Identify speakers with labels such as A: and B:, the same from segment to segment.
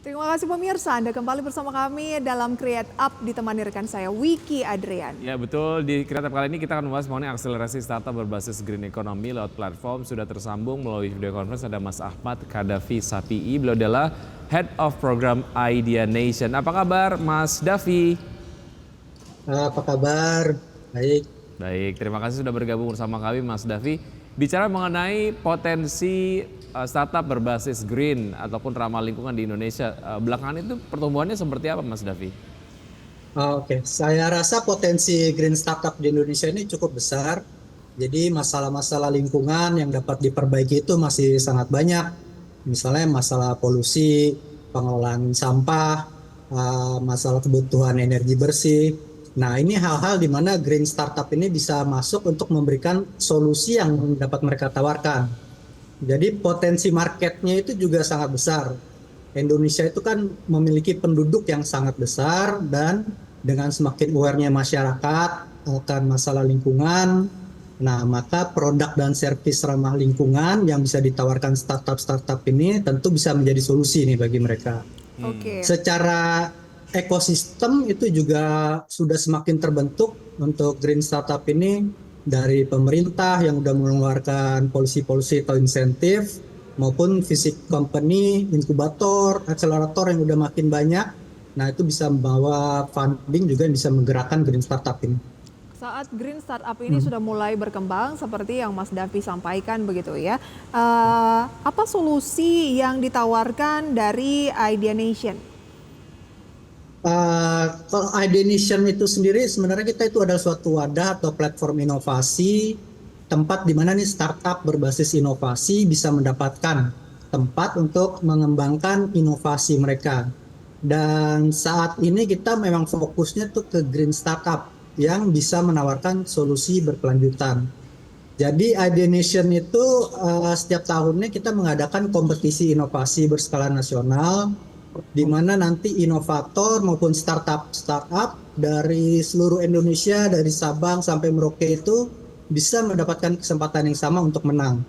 A: Terima kasih pemirsa, Anda kembali bersama kami dalam Create Up ditemani rekan saya Wiki Adrian.
B: Ya betul, di Creative kali ini kita akan membahas mengenai akselerasi startup berbasis green economy lewat platform. Sudah tersambung melalui video conference ada Mas Ahmad Kadafi Sapii, beliau adalah Head of Program Idea Nation. Apa kabar Mas Davi?
C: Apa kabar? Baik.
B: Baik, terima kasih sudah bergabung bersama kami Mas Davi. Bicara mengenai potensi startup berbasis green ataupun ramah lingkungan di Indonesia, belakangan itu pertumbuhannya seperti apa Mas Davi?
C: Oke. Saya rasa potensi green startup di Indonesia ini cukup besar. Jadi masalah-masalah lingkungan yang dapat diperbaiki itu masih sangat banyak. Misalnya masalah polusi, pengelolaan sampah, masalah kebutuhan energi bersih. Nah, ini hal-hal di mana green startup ini bisa masuk untuk memberikan solusi yang dapat mereka tawarkan. Jadi potensi marketnya itu juga sangat besar. Indonesia itu kan memiliki penduduk yang sangat besar dan dengan semakin aware-nya masyarakat akan masalah lingkungan, nah maka produk dan servis ramah lingkungan yang bisa ditawarkan startup-startup ini tentu bisa menjadi solusi nih bagi mereka.
A: Oke.
C: Secara ekosistem itu juga sudah semakin terbentuk untuk green startup ini dari pemerintah yang sudah mengeluarkan polisi-polisi atau insentif maupun fisik company, inkubator, akselerator yang udah makin banyak. Nah itu bisa membawa funding juga yang bisa menggerakkan green startup ini.
A: Saat green startup ini sudah mulai berkembang seperti yang Mas Davi sampaikan begitu ya. Apa solusi yang ditawarkan dari Idea Nation?
C: Kalau Idea Nation itu sendiri sebenarnya kita itu adalah suatu wadah atau platform inovasi, tempat di mana nih startup berbasis inovasi bisa mendapatkan tempat untuk mengembangkan inovasi mereka. Dan saat ini kita memang fokusnya tuh ke green startup yang bisa menawarkan solusi berkelanjutan. Jadi Idea Nation itu setiap tahunnya kita mengadakan kompetisi inovasi berskala nasional di mana nanti inovator maupun startup dari seluruh Indonesia, dari Sabang sampai Merauke itu bisa mendapatkan kesempatan yang sama untuk menang.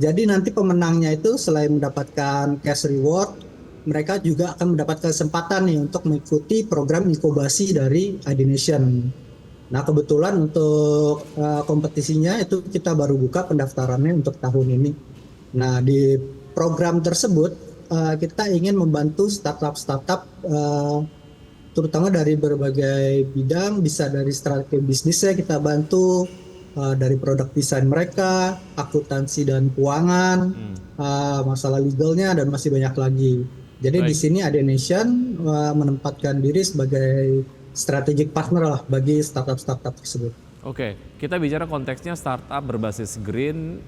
C: Jadi nanti pemenangnya itu selain mendapatkan cash reward, mereka juga akan mendapatkan kesempatan nih untuk mengikuti program inkubasi dari Idea Nation. Nah kebetulan untuk kompetisinya itu kita baru buka pendaftarannya untuk tahun ini. Nah di program tersebut kita ingin membantu startup terutama dari berbagai bidang, bisa dari strategi bisnisnya kita bantu, dari produk desain mereka, akuntansi dan keuangan, masalah legalnya dan masih banyak lagi. Jadi di sini Idea Nation menempatkan diri sebagai strategic partner lah bagi startup-startup tersebut.
B: Oke, kita bicara konteksnya startup berbasis green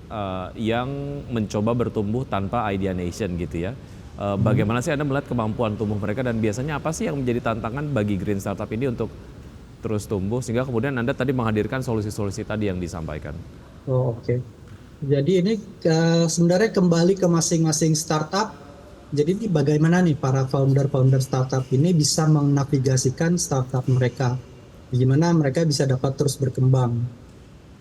B: yang mencoba bertumbuh tanpa Idea Nation gitu ya. Bagaimana sih Anda melihat kemampuan tumbuh mereka dan biasanya apa sih yang menjadi tantangan bagi green startup ini untuk terus tumbuh sehingga kemudian Anda tadi menghadirkan solusi-solusi tadi yang disampaikan?
C: Oke. Jadi ini sebenarnya kembali ke masing-masing startup. Jadi ini bagaimana nih para founder-founder startup ini bisa menavigasikan startup mereka. Gimana mereka bisa dapat terus berkembang.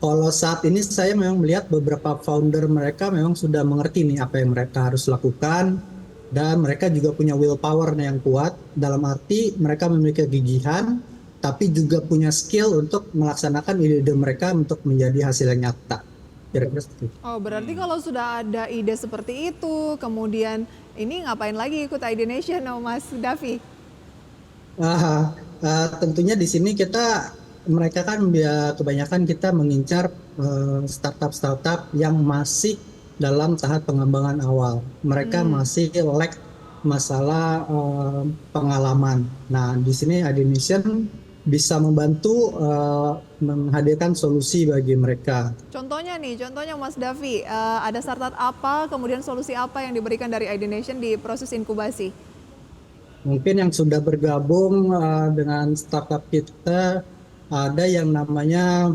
C: Kalau saat ini saya memang melihat beberapa founder mereka memang sudah mengerti nih apa yang mereka harus lakukan. Dan mereka juga punya willpower yang kuat, dalam arti mereka memiliki kegigihan, tapi juga punya skill untuk melaksanakan ide-ide mereka untuk menjadi hasil yang nyata. Kira-kira seperti itu.
A: Oh berarti kalau sudah ada ide seperti itu, kemudian ini ngapain lagi ikut Idea Nation, Mas Davi?
C: Tentunya di sini mereka kan kebanyakan kita mengincar startup-startup yang masih dalam tahap pengembangan awal. Mereka masih lack masalah pengalaman. Nah, di sini Idea Nation bisa membantu menghadirkan solusi bagi mereka.
A: Contohnya Mas Davi, ada startup apa, kemudian solusi apa yang diberikan dari Idea Nation di proses inkubasi?
C: Mungkin yang sudah bergabung dengan startup kita ada yang namanya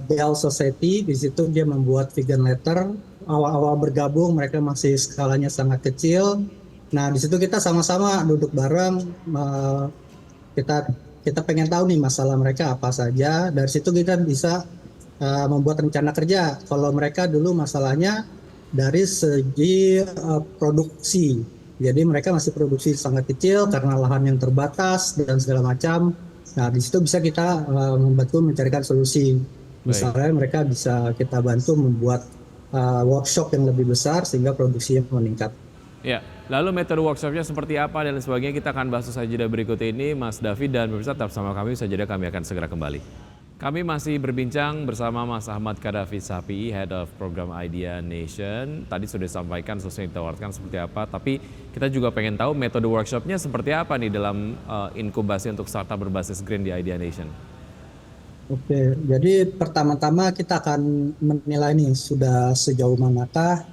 C: Bell Society. Di situ dia membuat vegan letter. Awal-awal bergabung mereka masih skalanya sangat kecil. Nah di situ kita sama-sama duduk bareng. Kita pengen tahu nih masalah mereka apa saja. Dari situ kita bisa membuat rencana kerja. Kalau mereka dulu masalahnya dari segi produksi. Jadi mereka masih produksi sangat kecil karena lahan yang terbatas dan segala macam. Nah, di situ bisa kita membantu mencarikan solusi.
B: Baik.
C: Misalnya mereka bisa kita bantu membuat workshop yang lebih besar sehingga produksinya meningkat.
B: Ya, lalu metode workshopnya seperti apa dan lain sebagainya kita akan bahas usai jeda berikut ini, Mas David, dan pemirsa tetap sama kami, usai jeda kami akan segera kembali. Kami masih berbincang bersama Mas Ahmad Kadafi Sapi, Head of Program Idea Nation. Tadi sudah disampaikan solusi yang ditawarkan seperti apa, tapi kita juga pengen tahu metode workshopnya seperti apa nih dalam inkubasi untuk startup berbasis green di Idea Nation.
C: Oke, jadi pertama-tama kita akan menilai nih sudah sejauh manakah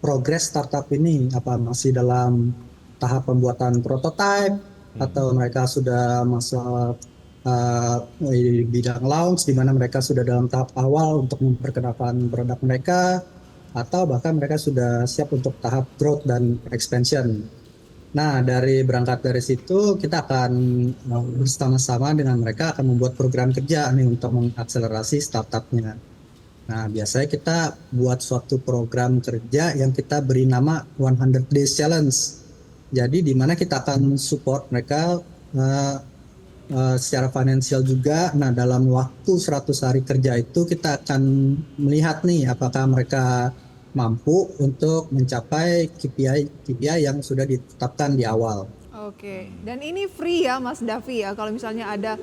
C: progres startup ini, apa masih dalam tahap pembuatan prototype atau mereka sudah masuk di bidang launch di mana mereka sudah dalam tahap awal untuk memperkenalkan produk mereka atau bahkan mereka sudah siap untuk tahap growth dan expansion. Nah, berangkat dari situ, kita akan bersama-sama dengan mereka akan membuat program kerja nih untuk mengakselerasi startupnya. Nah, biasanya kita buat suatu program kerja yang kita beri nama 100 Days Challenge. Jadi, di mana kita akan support mereka secara finansial juga. Nah, dalam waktu 100 hari kerja itu, kita akan melihat nih apakah mereka mampu untuk mencapai KPI yang sudah ditetapkan di awal.
A: Oke, dan ini free ya Mas Davi ya, kalau misalnya ada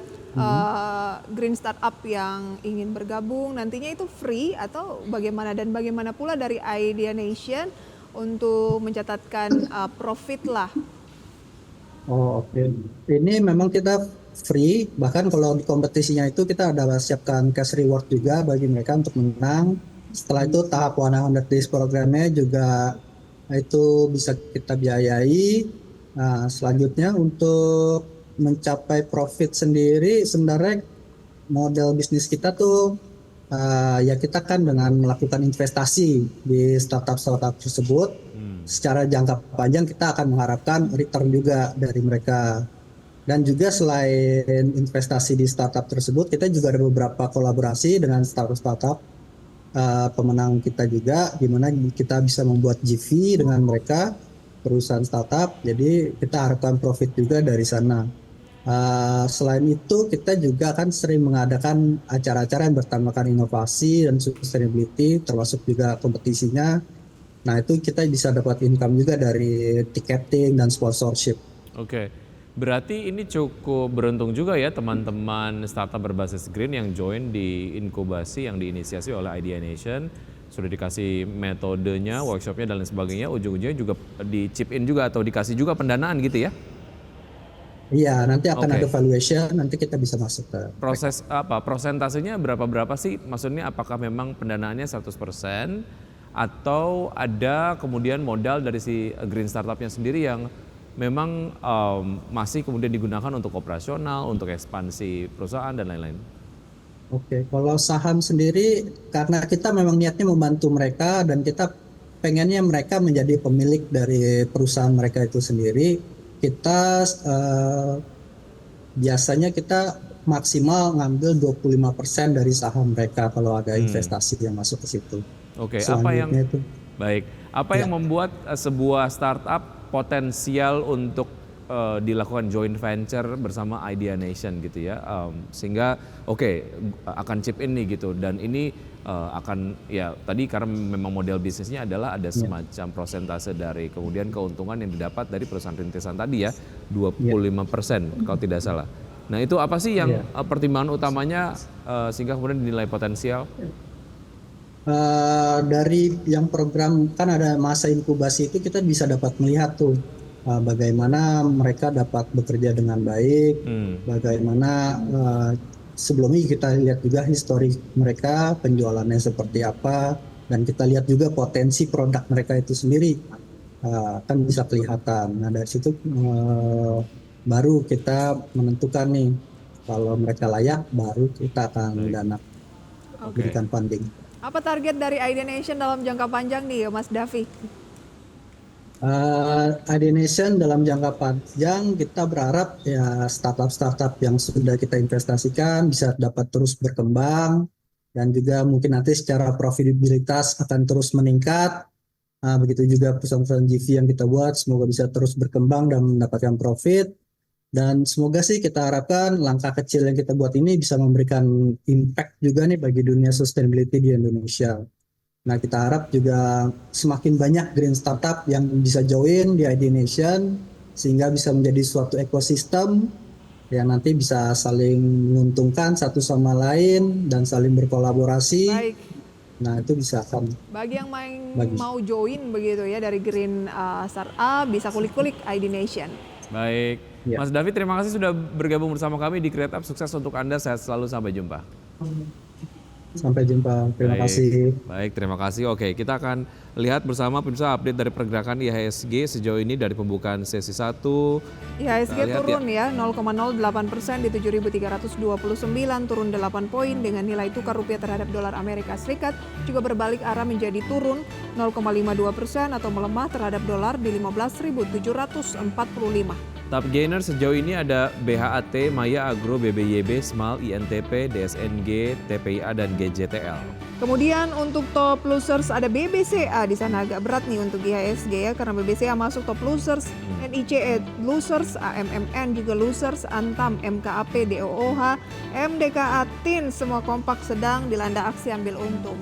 A: green startup yang ingin bergabung nantinya itu free atau bagaimana, dan bagaimana pula dari Idea Nation untuk mencatatkan profit lah.
C: Oh, oke. Ini memang kita free, bahkan kalau di kompetisinya itu kita ada siapkan cash reward juga bagi mereka untuk menang. Setelah itu tahap 100 days programnya juga itu bisa kita biayai. Nah, selanjutnya untuk mencapai profit sendiri sebenarnya model bisnis kita tuh ya kita kan dengan melakukan investasi di startup-startup tersebut. Secara jangka panjang kita akan mengharapkan return juga dari mereka. Dan juga selain investasi di startup tersebut, kita juga ada beberapa kolaborasi dengan startup-startup pemenang kita juga, di mana kita bisa membuat GV dengan mereka, perusahaan startup. Jadi kita harapkan profit juga dari sana. Selain itu, kita juga kan sering mengadakan acara-acara yang bertemakan inovasi dan sustainability, termasuk juga kompetisinya. Nah, itu kita bisa dapat income juga dari ticketing dan sponsorship.
B: Oke, berarti ini cukup beruntung juga ya teman-teman startup berbasis green yang join di inkubasi yang diinisiasi oleh Idea Nation. Sudah dikasih metodenya, workshopnya dan lain sebagainya, ujung-ujungnya juga di chip in juga atau dikasih juga pendanaan gitu ya?
C: Iya, nanti akan
B: Oke.
C: ada valuation, nanti kita bisa masuk ke
B: Proses apa, prosentasenya berapa sih? Maksudnya apakah memang pendanaannya 100% atau ada kemudian modal dari si green startupnya sendiri yang memang masih kemudian digunakan untuk operasional, untuk ekspansi perusahaan dan lain-lain?
C: Oke, kalau saham sendiri karena kita memang niatnya membantu mereka dan kita pengennya mereka menjadi pemilik dari perusahaan mereka itu sendiri, kita biasanya kita maksimal ngambil 25% dari saham mereka kalau ada investasi yang masuk ke situ.
B: Oke,
C: Selanjutnya itu
B: apa
C: ya.
B: yang membuat sebuah startup potensial untuk dilakukan joint venture bersama Idea Nation gitu ya, sehingga akan chip in nih gitu, dan ini akan ya tadi karena memang model bisnisnya adalah ada semacam prosentase dari kemudian keuntungan yang didapat dari perusahaan rintisan tadi ya 25% kalau tidak salah. Nah itu apa sih yang pertimbangan utamanya sehingga kemudian dinilai potensial?
C: Dari yang program kan ada masa inkubasi itu kita bisa dapat melihat tuh bagaimana mereka dapat bekerja dengan baik, bagaimana sebelumnya kita lihat juga histori mereka penjualannya seperti apa, dan kita lihat juga potensi produk mereka itu sendiri kan bisa kelihatan. Nah dari situ baru kita menentukan nih kalau mereka layak, baru kita akan berikan funding.
A: Apa target dari Idea Nation dalam jangka panjang nih Mas Davi?
C: Idea Nation dalam jangka panjang kita berharap ya startup-startup yang sudah kita investasikan bisa dapat terus berkembang dan juga mungkin nanti secara profitabilitas akan terus meningkat. Begitu juga perusahaan-perusahaan GV yang kita buat, semoga bisa terus berkembang dan mendapatkan profit. Dan semoga sih kita harapkan langkah kecil yang kita buat ini bisa memberikan impact juga nih bagi dunia sustainability di Indonesia. Nah, kita harap juga semakin banyak green startup yang bisa join di ID Nation, sehingga bisa menjadi suatu ekosistem yang nanti bisa saling menguntungkan satu sama lain dan saling berkolaborasi.
A: Baik.
C: Nah, itu bisa akan
A: Bagi yang mau join begitu ya dari Green Startup, bisa kulik-kulik ID Nation.
B: Baik,
C: Ya.
B: Mas David terima kasih sudah bergabung bersama kami di Create Up. Sukses untuk Anda, sehat selalu, sampai jumpa.
C: Sampai jumpa. Terima
B: Baik,
C: kasih.
B: baik, terima kasih. Oke, kita akan lihat bersama pemirsa update dari pergerakan IHSG sejauh ini dari pembukaan sesi 1.
A: IHSG
B: Kita lihat
A: turun ya 0,08% di 7.329, turun 8 poin dengan nilai tukar rupiah terhadap dolar Amerika Serikat juga berbalik arah menjadi turun 0,52% atau melemah terhadap dolar di 15.745.
B: Top gainer sejauh ini ada BHAT, Maya Agro, BBYB, SMAL, INTP, DSNG, TPIA, dan GJTL.
A: Kemudian untuk top losers ada BBCA, di sana agak berat nih untuk IHSG ya karena BBCA masuk top losers, NICE losers, AMMN juga losers, Antam, MKAP, DOOH, MDKA, TIN semua kompak sedang dilanda aksi ambil untung.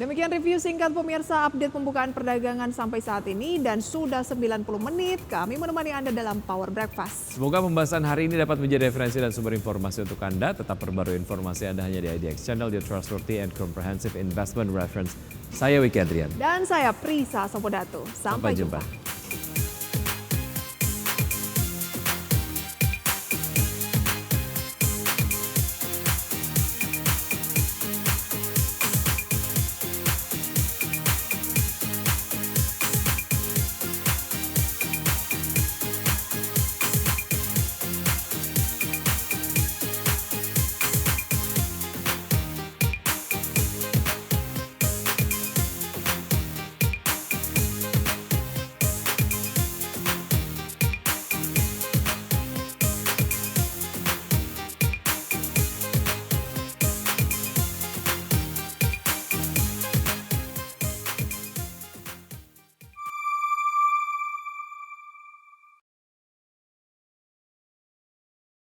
A: Demikian review singkat pemirsa update pembukaan perdagangan sampai saat ini dan sudah 90 menit kami menemani Anda dalam Power Breakfast.
B: Semoga pembahasan hari ini dapat menjadi referensi dan sumber informasi untuk Anda. Tetap perbarui informasi Anda hanya di IDX Channel, di Trustworthy and Comprehensive Investment Reference. Saya Wiki Adrian.
A: Dan saya Prisa Sampodato. Sampai jumpa.